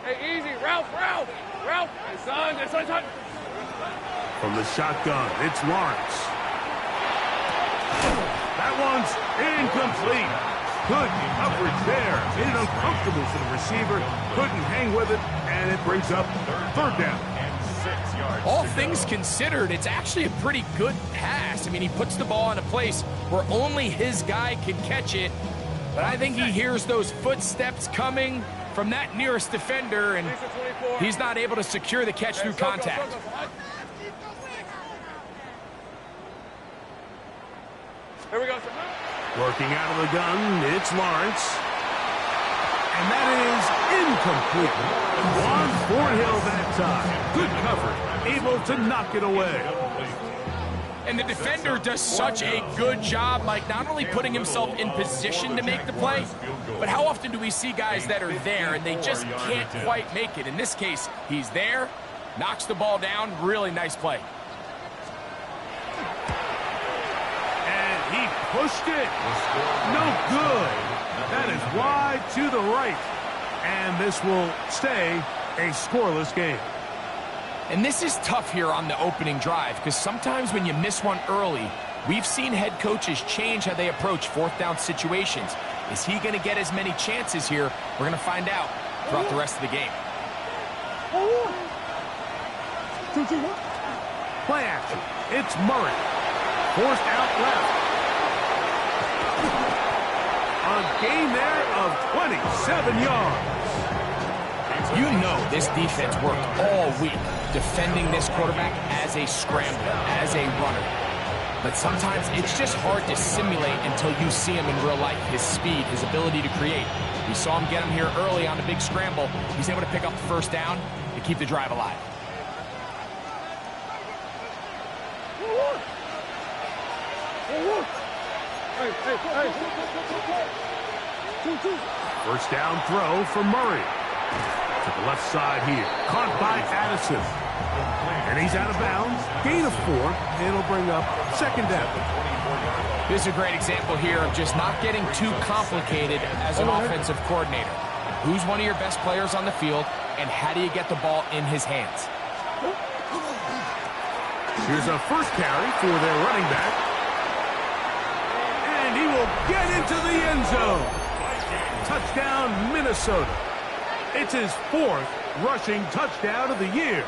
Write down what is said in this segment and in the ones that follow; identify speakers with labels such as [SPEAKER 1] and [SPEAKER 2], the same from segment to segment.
[SPEAKER 1] Hey, easy. Ralph. Hey, son.
[SPEAKER 2] From the shotgun, it's Lawrence. That one's incomplete. Good coverage there. Made it uncomfortable for the receiver. Couldn't hang with it, and it brings up third down.
[SPEAKER 3] All things considered, it's actually a pretty good pass. I mean, he puts the ball in a place where only his guy can catch it. But I think he hears those footsteps coming from that nearest defender, and he's not able to secure the catch through contact.
[SPEAKER 1] Here we go, sir.
[SPEAKER 2] Working out of the gun, it's Lawrence. And that is incomplete. On Thornhill that time. Good coverage. Able to knock it away.
[SPEAKER 3] And the defender does such a good job, Mike, not only putting himself in position to make the play, but how often do we see guys that are there and they just can't quite make it? In this case, he's there, knocks the ball down. Really nice play.
[SPEAKER 2] And he pushed it. No good. That is wide to the right. And this will stay a scoreless game.
[SPEAKER 3] And this is tough here on the opening drive, because sometimes when you miss one early, we've seen head coaches change how they approach fourth down situations. Is he going to get as many chances here? We're going to find out throughout the rest of the game.
[SPEAKER 2] Play action. It's Murray. Forced out left. A gain there of 27 yards.
[SPEAKER 3] You know this defense worked all week defending this quarterback as a scrambler, as a runner. But sometimes it's just hard to simulate until you see him in real life. His speed, his ability to create. We saw him get him here early on a big scramble. He's able to pick up the first down to keep the drive alive.
[SPEAKER 2] First down throw for Murray. To the left side here. Caught by Addison. And he's out of bounds. Gain of 4. It'll bring up second down.
[SPEAKER 3] This is a great example here of just not getting too complicated as an offensive coordinator. Who's one of your best players on the field, and how do you get the ball in his hands?
[SPEAKER 2] Here's a first carry for their running back. And he will get into the end zone. Touchdown, Minnesota. It's his 4th rushing touchdown of the year.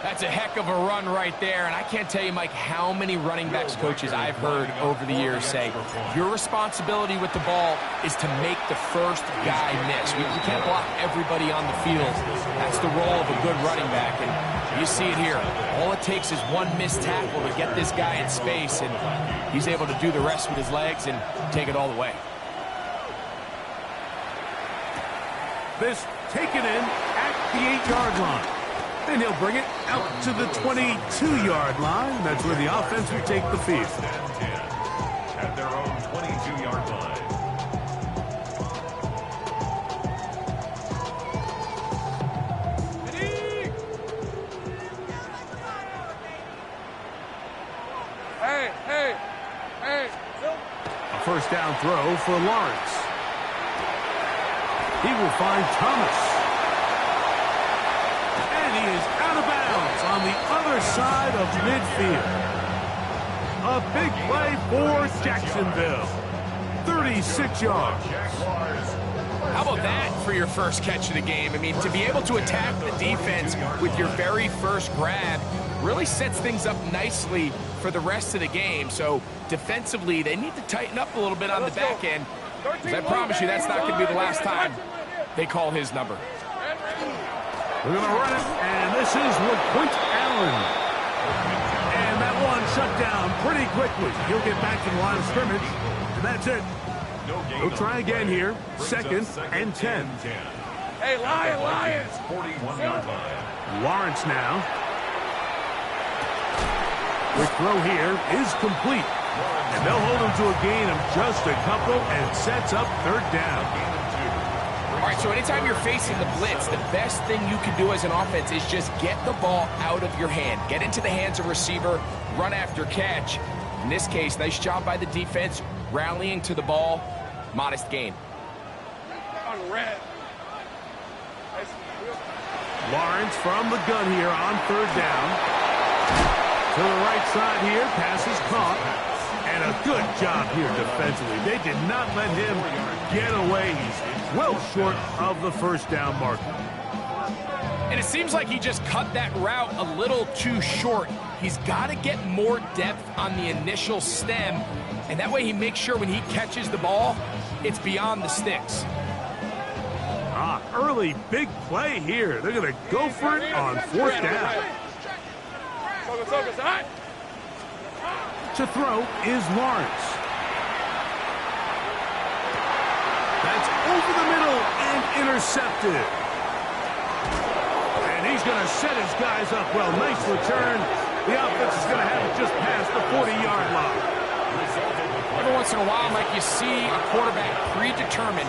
[SPEAKER 3] That's a heck of a run right there, and I can't tell you, Mike, how many running backs coaches I've heard over the years say, your responsibility with the ball is to make the first guy miss. We can't block everybody on the field. That's the role of a good running back, and you see it here. All it takes is one missed tackle to get this guy in space, and he's able to do the rest with his legs and take it all the way.
[SPEAKER 2] This taken in at the 8-yard line. Then he'll bring it out to the 22-yard line. That's where the offense will take the field.
[SPEAKER 4] At their own 22-yard line.
[SPEAKER 1] Hey.
[SPEAKER 2] A first down throw for Lawrence. He will find Thomas. And he is out of bounds on the other side of midfield. A big play for Jacksonville. 36 yards.
[SPEAKER 3] How about that for your first catch of the game? I mean, to be able to attack the defense with your very first grab really sets things up nicely for the rest of the game. So defensively, they need to tighten up a little bit on the back end. Because I promise you, that's not going to be the last time they call his number.
[SPEAKER 2] We're going to run it, and this is LaQuint Allen. And that one shut down pretty quickly. He'll get back to the line of scrimmage, and that's it. He'll try again here. Second and 10.
[SPEAKER 1] Hey, Lions!
[SPEAKER 4] 41-yard line.
[SPEAKER 2] Lawrence now. The throw here is complete. And they'll hold him to a gain of just a couple and sets up third down.
[SPEAKER 3] All right, so anytime you're facing the blitz, the best thing you can do as an offense is just get the ball out of your hand. Get into the hands of receiver, run after catch. In this case, nice job by the defense, rallying to the ball. Modest gain.
[SPEAKER 1] On red.
[SPEAKER 2] Lawrence from the gun here on third down. To the right side here, pass is caught. And a good job here defensively. They did not let him get away. He's well short of the first down marker.
[SPEAKER 3] And it seems like he just cut that route a little too short. He's got to get more depth on the initial stem, and that way he makes sure when he catches the ball, it's beyond the sticks.
[SPEAKER 2] Early big play here. They're going to go for it on fourth down. To throw is Lawrence. That's over the middle and intercepted. And he's going to set his guys up well. Nice return. The offense is going to have it just past the 40-yard line.
[SPEAKER 3] Every once in a while, Mike, you see a quarterback predetermined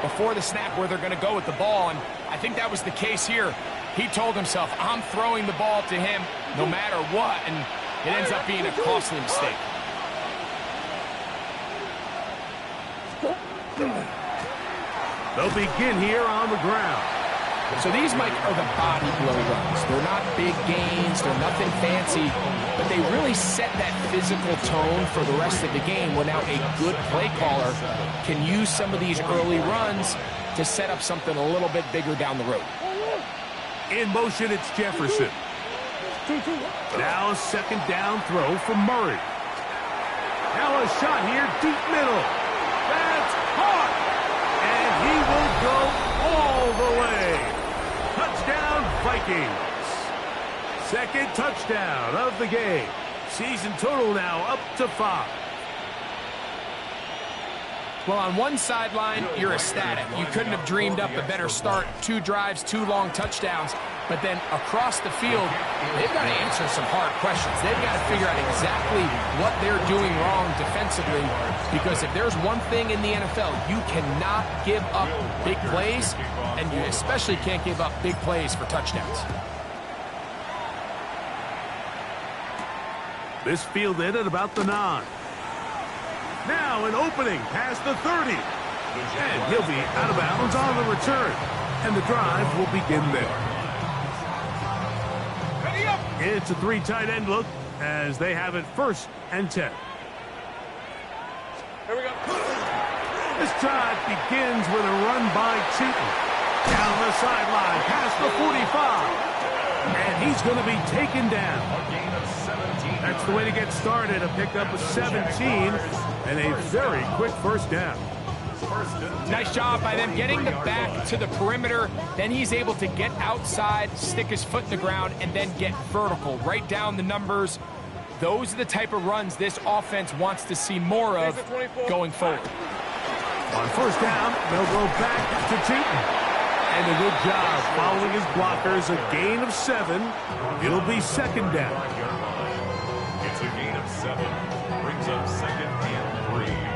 [SPEAKER 3] before the snap where they're going to go with the ball, and I think that was the case here. He told himself, I'm throwing the ball to him no matter what, and it ends up being a costly mistake.
[SPEAKER 2] They'll begin here on the ground.
[SPEAKER 3] So these, Mike, are the body blow runs. They're not big gains, they're nothing fancy, but they really set that physical tone for the rest of the game where now a good play caller can use some of these early runs to set up something a little bit bigger down the road.
[SPEAKER 2] In motion, it's Jefferson. Now a second down throw from Murray. Now a shot here, deep middle. That's caught. And he will go all the way. Touchdown, Vikings. Second touchdown of the game. Season total now up to 5.
[SPEAKER 3] Well, on one sideline, you're ecstatic. You couldn't have dreamed up a better start. 2 drives, 2 long touchdowns. But then across the field, they've got to answer some hard questions. They've got to figure out exactly what they're doing wrong defensively. Because if there's one thing in the NFL, you cannot give up big plays, and you especially can't give up big plays for touchdowns.
[SPEAKER 2] This fielded at about the 9. Now an opening past the 30. And he'll be out of bounds on the return. And the drive will begin there. It's a 3 tight end look as they have it 1st and 10.
[SPEAKER 1] Here we go.
[SPEAKER 2] This drive begins with a run by Cheaton. Down the sideline past the 45. And he's going to be taken down. That's the way to get started. A pickup of 17 and a very quick first down.
[SPEAKER 3] Nice job by them getting the back to the perimeter. Then he's able to get outside, stick his foot in the ground, and then get vertical. Right down the numbers. Those are the type of runs this offense wants to see more of going forward.
[SPEAKER 2] On first down, they'll go back to Cheaton. And a good job following his blockers. A gain of 7. It'll be 2nd down.
[SPEAKER 4] It's a gain of 7. Brings up 2nd and 3.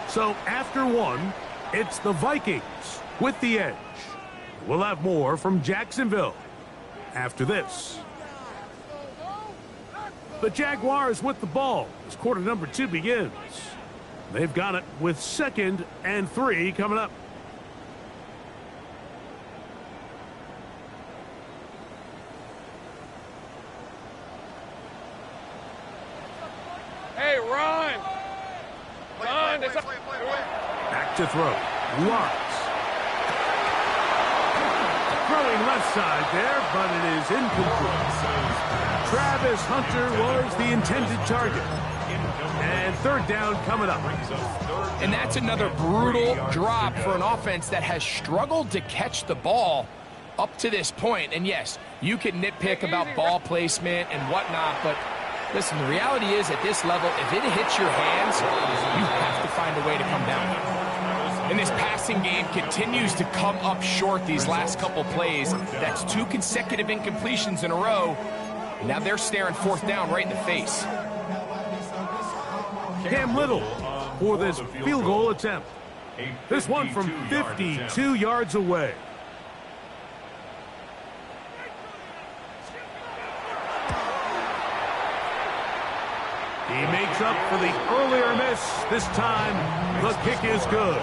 [SPEAKER 2] So after 1, it's the Vikings with the edge. We'll have more from Jacksonville after this. The Jaguars with the ball as quarter number 2 begins. They've got it with 2nd and 3 coming up.
[SPEAKER 1] Hey, run! Run!
[SPEAKER 2] Back to throw. Lawrence. Throwing left side there, but it is incomplete. Travis Hunter was the intended target. And 3rd down coming up.
[SPEAKER 3] And that's another brutal drop for an offense that has struggled to catch the ball up to this point. And yes, you can nitpick about ball placement and whatnot, but listen, the reality is at this level, if it hits your hands, you have to find a way to come down. And this passing game continues to come up short these last couple plays. That's 2 consecutive incompletions in a row. Now they're staring 4th down right in the face.
[SPEAKER 2] Cam Little for this field goal attempt. This one from 52 yards away. He makes up for the earlier miss. This time, the kick is good.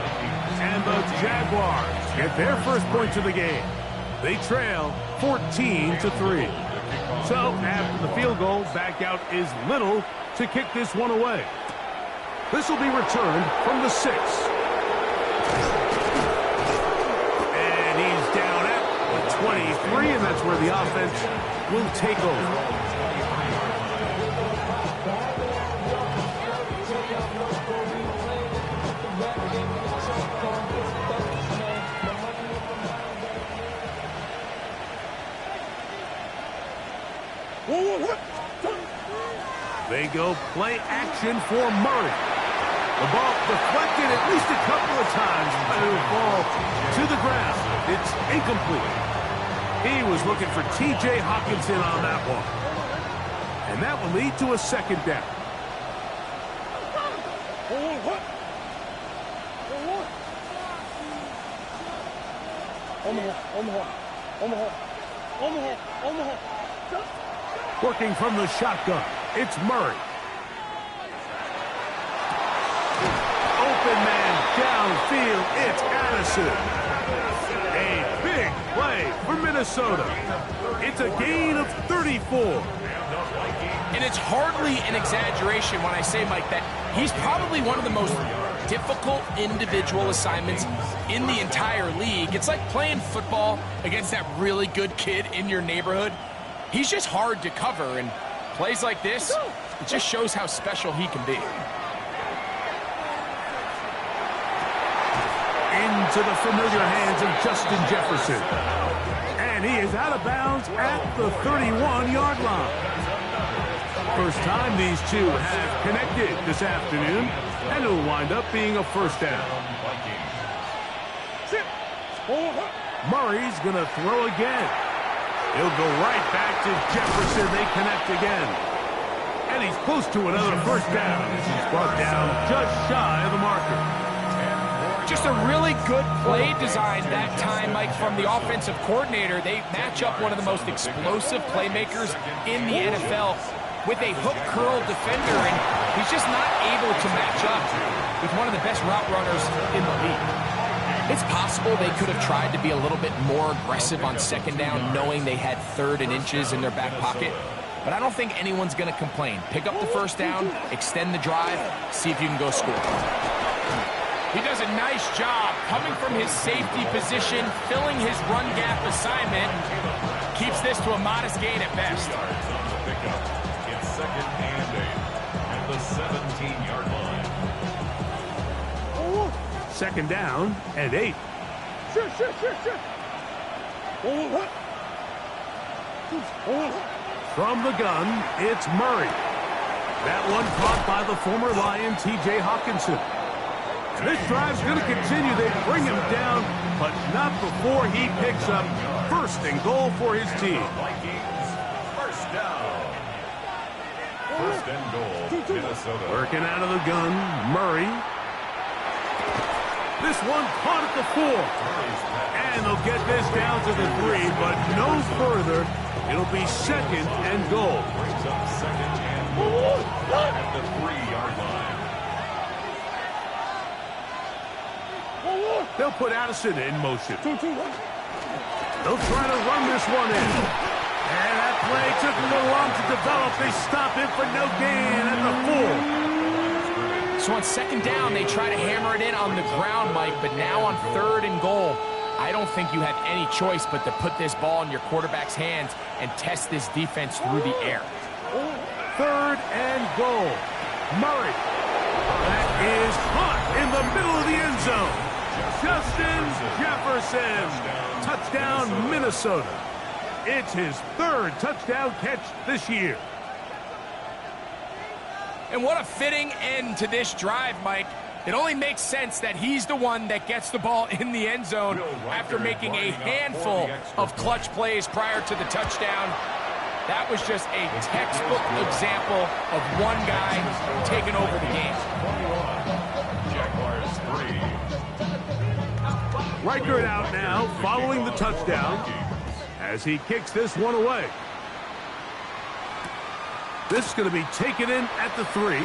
[SPEAKER 2] And the Jaguars get their first points of the game. They trail 14-3. So, after the field goal, back out is Little to kick this one away. This will be returned from the 6. And he's down at the 23, and that's where the offense will take over. They go play action for Murray. The ball deflected at least a couple of times, but it will fall to the ground. It's incomplete. He was looking for T.J. Hawkinson on that one. And that will lead to a second down. Working from the shotgun, it's Murray. Open man downfield, it's Addison. A big play for Minnesota. It's a gain of 34.
[SPEAKER 3] And it's hardly an exaggeration when I say, Mike, that he's probably one of the most difficult individual assignments in the entire league. It's like playing football against that really good kid in your neighborhood. He's just hard to cover, and plays like this, it just shows how special he can be.
[SPEAKER 2] Into the familiar hands of Justin Jefferson. And he is out of bounds at the 31-yard line. First time these two have connected this afternoon, and it will wind up being a first down. Murray's going to throw again. He'll go right back to Jefferson. They connect again. And he's close to another first down as he's brought down just shy of the marker.
[SPEAKER 3] Just a really good play design that time, Mike, from the offensive coordinator. They match up one of the most explosive playmakers in the NFL with a hook curl defender, and he's just not able to match up with one of the best route runners in the league. It's possible they could have tried to be a little bit more aggressive on second down, knowing they had 3rd and inches in their back pocket. But I don't think anyone's going to complain. Pick up the first down, extend the drive, see if you can go score. He does a nice job coming from his safety position, filling his run gap assignment. Keeps this to a modest gain at best.
[SPEAKER 4] It's 2nd and 8 at the 17-yard line.
[SPEAKER 2] Second down and 8. From the gun, it's Murray. That one caught by the former Lion, T.J. Hawkinson. And this drive's going to continue. They bring him down, but not before he picks up 1st and goal for his team.
[SPEAKER 4] Vikings, first down. 1st and goal, Minnesota.
[SPEAKER 2] Working out of the gun, Murray. This one caught at the 4. And they'll get this down to the 3, but no further. It'll be 2nd and goal.
[SPEAKER 4] Brings up 2nd and goal at the 3-yard line.
[SPEAKER 2] They'll put Addison in motion. They'll try to run this one in. And that play took a little long to develop. They stop it for no gain at the 4.
[SPEAKER 3] So on second down, they try to hammer it in on the ground, Mike, but now on 3rd and goal, I don't think you have any choice but to put this ball in your quarterback's hands and test this defense through the air.
[SPEAKER 2] 3rd and goal. Murray. That is caught in the middle of the end zone. Justin Jefferson. Touchdown, Minnesota. It's his 3rd touchdown catch this year.
[SPEAKER 3] And what a fitting end to this drive, Mike. It only makes sense that he's the one that gets the ball in the end zone after making a handful of clutch plays prior to the touchdown. That was just a textbook example of one guy taking over the game.
[SPEAKER 4] Jaguars 3.
[SPEAKER 2] Reichert out now, following the touchdown, as he kicks this one away. This is going to be taken in at the 3.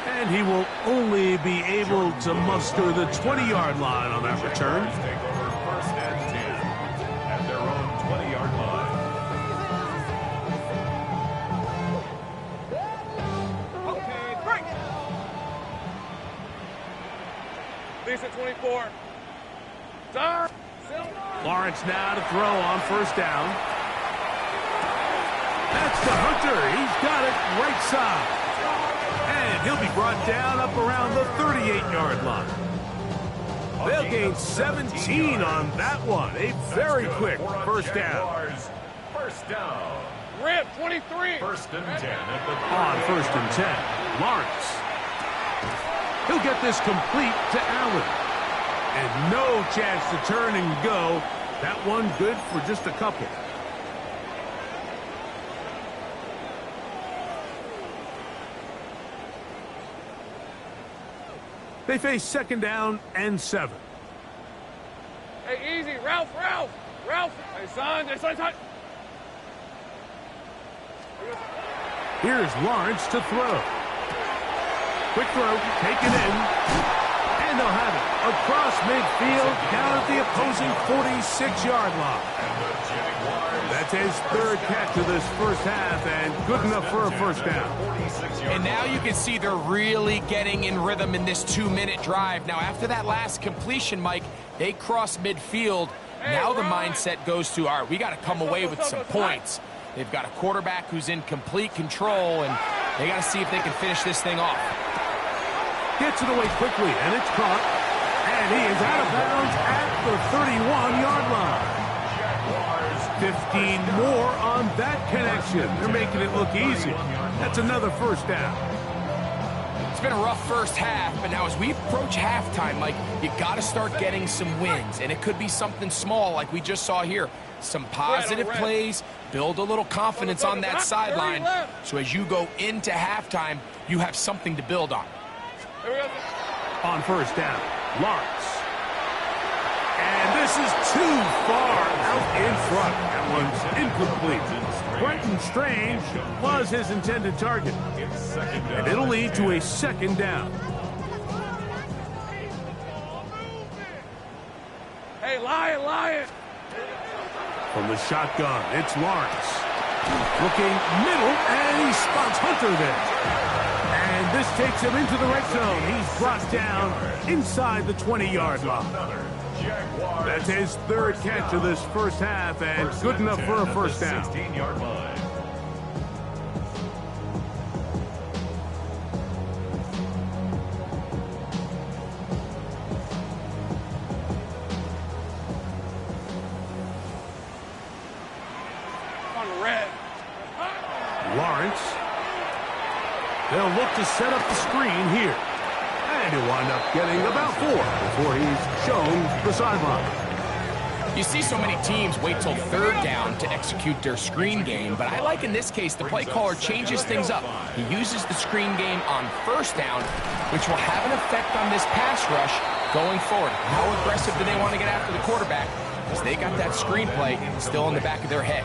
[SPEAKER 2] And he will only be able to muster the 20-yard line on that return.
[SPEAKER 4] Take over first and 10 at their own 20-yard line.
[SPEAKER 1] Okay, break. Lisa 24. Sir.
[SPEAKER 2] Lawrence now to throw on first down. That's the Hunter. He's got it right side. And he'll be brought down up around the 38-yard line. They'll gain 17 on that one. A very quick first down.
[SPEAKER 4] First down.
[SPEAKER 1] Rip 23.
[SPEAKER 4] First and 10 at the
[SPEAKER 2] On first and 10, Lawrence. He'll get this complete to Allen. And no chance to turn and go. That one good for just a couple. They face second down and 7.
[SPEAKER 1] Hey, easy. Ralph. Hey, son.
[SPEAKER 2] Here's Lawrence to throw. Quick throw, taken in. And they'll have it across midfield, down at the opposing 46-yard line. That's his third catch of this first half, and good enough for a first down.
[SPEAKER 3] And now you can see they're really getting in rhythm in this 2-minute drive. Now, after that last completion, Mike, they cross midfield. Now the mindset goes to, all right, we got to come away with some points. They've got a quarterback who's in complete control, and they got to see if they can finish this thing off.
[SPEAKER 2] Gets it away quickly, and it's caught. And he is out of bounds at the 31-yard line. 15 more on that connection. They're making it look easy. That's another first down.
[SPEAKER 3] It's been a rough first half, but now as we approach halftime, Mike, you got to start getting some wins. And it could be something small like we just saw here. Some positive plays, build a little confidence on that sideline. So as you go into halftime, you have something to build on.
[SPEAKER 2] On first down, Lawrence. And this is too far out in front. That one's incomplete. Brenton Strange was his intended target. And it'll lead to a second down.
[SPEAKER 1] Hey, Lion.
[SPEAKER 2] From the shotgun, it's Lawrence. Looking middle, and he spots Hunter there. And this takes him into the red zone. He's brought down inside the 20-yard line. That's his third catch of this first half, and good enough for a first down.
[SPEAKER 4] 16-yard line.
[SPEAKER 1] On red.
[SPEAKER 2] Lawrence. They'll look to set up the screen here. And he'll wind up getting about 4 before he's shown the sideline.
[SPEAKER 3] You see so many teams wait till third down to execute their screen game, but I like in this case the play caller changes things up. He uses the screen game on first down, which will have an effect on this pass rush going forward. How aggressive do they want to get after the quarterback? Because they got that screen play still in the back of their head.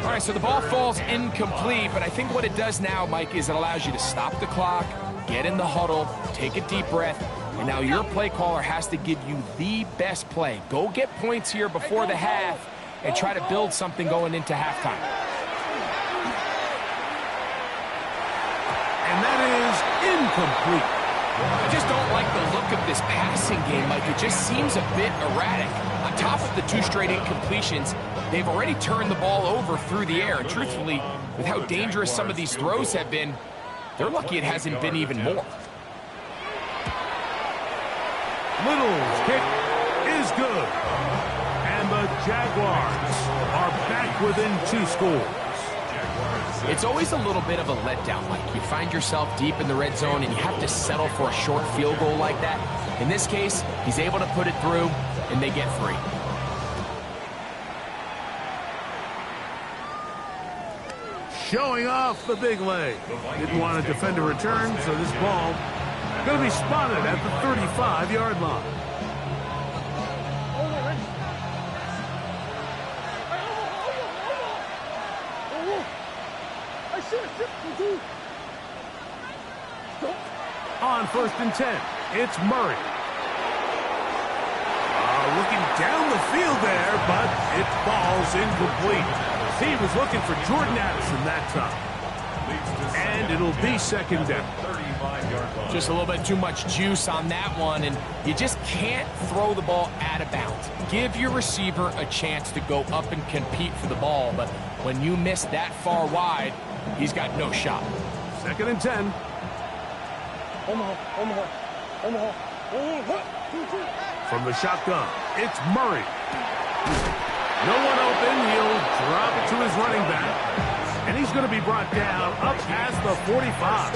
[SPEAKER 3] All right, so the ball falls incomplete, but I think what it does now, Mike, is it allows you to stop the clock, get in the huddle, take a deep breath, and now your play caller has to give you the best play. Go get points here before the half and try to build something going into halftime.
[SPEAKER 2] And that is incomplete.
[SPEAKER 3] I just don't like the look of this passing game, Mike. It just seems a bit erratic. On top of the 2 straight incompletions, they've already turned the ball over through the air. And truthfully, with how dangerous some of these throws have been, they're lucky it hasn't been even more.
[SPEAKER 2] Little's kick is good. And the Jaguars are back within 2 scores.
[SPEAKER 3] It's always a little bit of a letdown, Mike. You find yourself deep in the red zone and you have to settle for a short field goal like that. In this case, he's able to put it through, and they get 3.
[SPEAKER 2] Showing off the big leg. Didn't want to defend a return, so this ball going to be spotted at the 35-yard line. On 1st and 10, it's Murray. Looking down the field there, but it falls incomplete. He was looking for Jordan Addison that time. And it'll be 2nd down.
[SPEAKER 3] Just a little bit too much juice on that one, and you just can't throw the ball out of bounds. Give your receiver a chance to go up and compete for the ball, but when you miss that far wide, he's got no shot.
[SPEAKER 2] 2nd and 10. From the shotgun, it's Murray. No one open. He'll drop it to his running back. And he's going to be brought down up past the 45.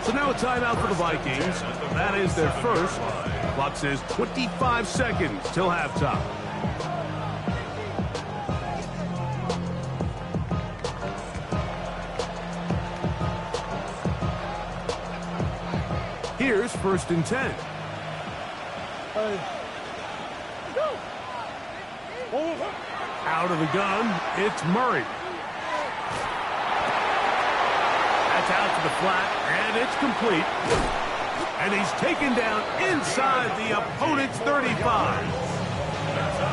[SPEAKER 2] So now a timeout for the Vikings. That is their first. Clock says 25 seconds till halftime. Here's 1st and 10. Out of the gun, it's Murray. That's out to the flat, and it's complete. And he's taken down inside the opponent's 35.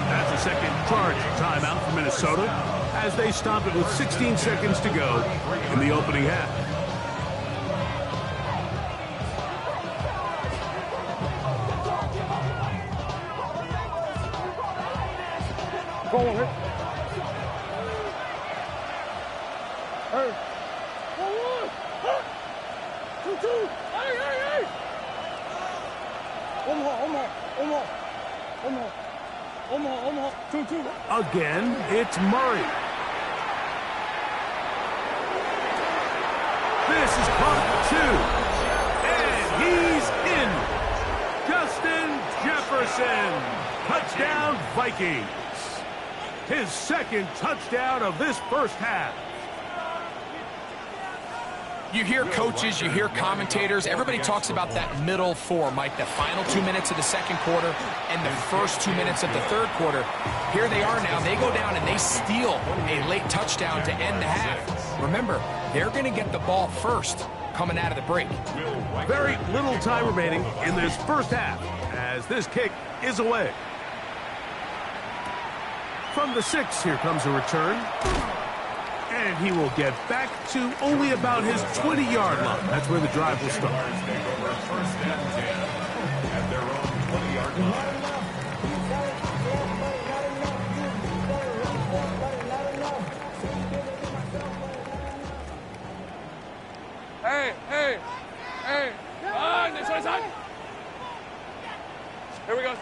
[SPEAKER 2] That's a second charge timeout for Minnesota as they stop it with 16 seconds to go in the opening half.
[SPEAKER 1] Go on, hey. Hey. Go on. Huh. 2-2. Hey, hey, hey. Omaha. 2-2.
[SPEAKER 2] Again, it's Murray. This is caught 2. And he's in. Justin Jefferson. Touchdown, Vikings. His 2nd touchdown of this first half.
[SPEAKER 3] You hear coaches, you hear commentators, everybody talks about that middle 4, Mike, the final 2 minutes of the 2nd quarter and the first 2 minutes of the 3rd quarter. Here they are now. They go down and they steal a late touchdown to end the half. Remember, they're going to get the ball first coming out of the break.
[SPEAKER 2] Very little time remaining in this first half as this kick is away. From the 6, here comes a return. And he will get back to only about his 20-yard line. That's where the drive will start.
[SPEAKER 4] First and 10 at their own 20-yard line.
[SPEAKER 1] Hey. This one's on. Here we go.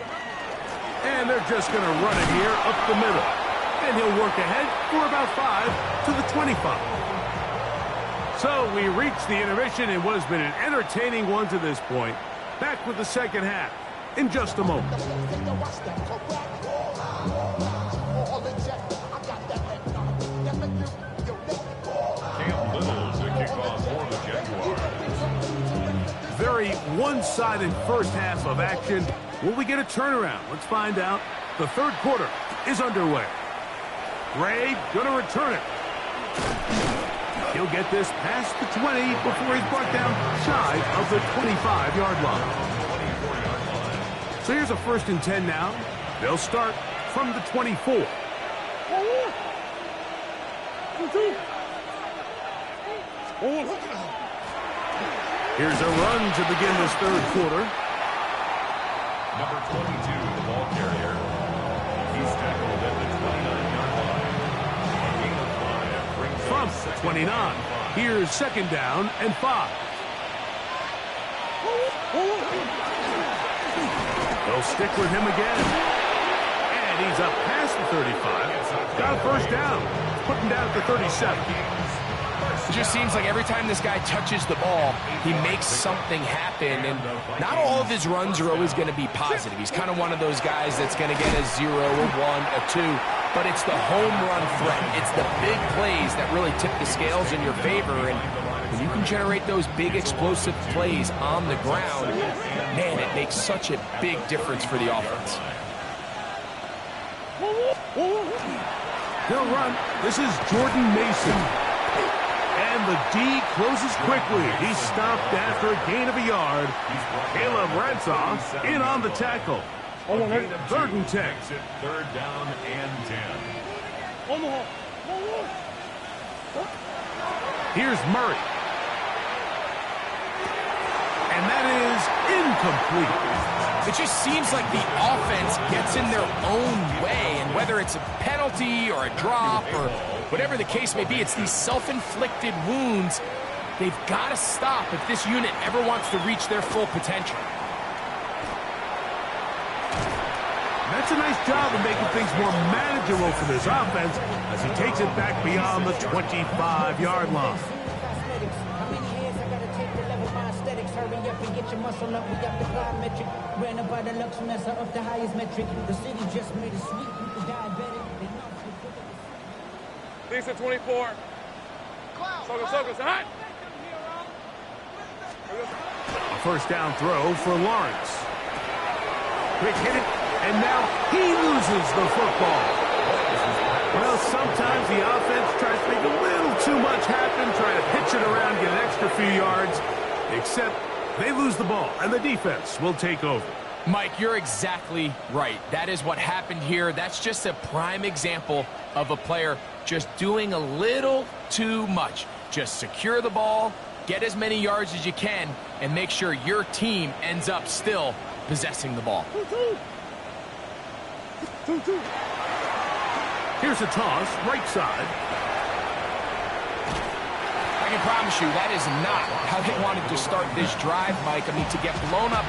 [SPEAKER 2] And they're just going to run it here up the middle. And he'll work ahead for about 5 to the 25. So we reach the intermission in what has been an entertaining one to this point. Back with the 2nd half in just a moment.
[SPEAKER 4] Cam Little to kick off for the Jaguars.
[SPEAKER 2] Very one-sided first half of action. Will we get a turnaround? Let's find out. The 3rd quarter is underway. Gray gonna return it. He'll get this past the 20 before he's brought down shy of the 25-yard line. So here's a 1st and 10 now. They'll start from the 24. Here's a run to begin this 3rd quarter.
[SPEAKER 4] Number 22, the ball carrier. He's tackled at the 29-yard line. A gain of 5 brings
[SPEAKER 2] From
[SPEAKER 4] up
[SPEAKER 2] 29, here's 2nd down and 5. They'll stick with him again. And he's up past the 35. Got a 1st down. Putting down at the 37.
[SPEAKER 3] It just seems like every time this guy touches the ball, he makes something happen. And not all of his runs are always going to be positive. He's kind of one of those guys that's going to get a 0, a 1, a 2. But it's the home run threat. It's the big plays that really tip the scales in your favor. And when you can generate those big explosive plays on the ground, man, it makes such a big difference for the offense.
[SPEAKER 2] He'll run. This is Jordan Mason. And the D closes quickly. He's stopped after a gain of a yard. Caleb Radsaw in on the tackle. 3rd and 10.
[SPEAKER 4] Third down and 10.
[SPEAKER 2] Here's Murray. And that is incomplete.
[SPEAKER 3] It just seems like the offense gets in their own way, and whether it's a penalty or a drop or whatever the case may be, it's these self-inflicted wounds. They've got to stop if this unit ever wants to reach their full potential.
[SPEAKER 2] That's a nice job of making things more manageable for this offense as he takes it back beyond the 25-yard line.
[SPEAKER 5] Hurry up and get your muscle up. We got the plyometric. Ran up by the luxuriness of the highest metric. The city just made it sweet. People diabetic.
[SPEAKER 1] Lisa 24. Soka, hot.
[SPEAKER 2] A first down throw for Lawrence. Quick hit it, and now he loses the football. Well, sometimes the offense tries to make a little too much happen, try to pitch it around, get an extra few yards, except they lose the ball, and the defense will take over.
[SPEAKER 3] Mike, you're exactly right. That is what happened here. That's just a prime example of a player just doing a little too much. Just secure the ball, get as many yards as you can, and make sure your team ends up still possessing the ball.
[SPEAKER 2] Here's a toss, right side.
[SPEAKER 3] I can promise you that is not how they wanted to start this drive, Mike. I mean, to get blown up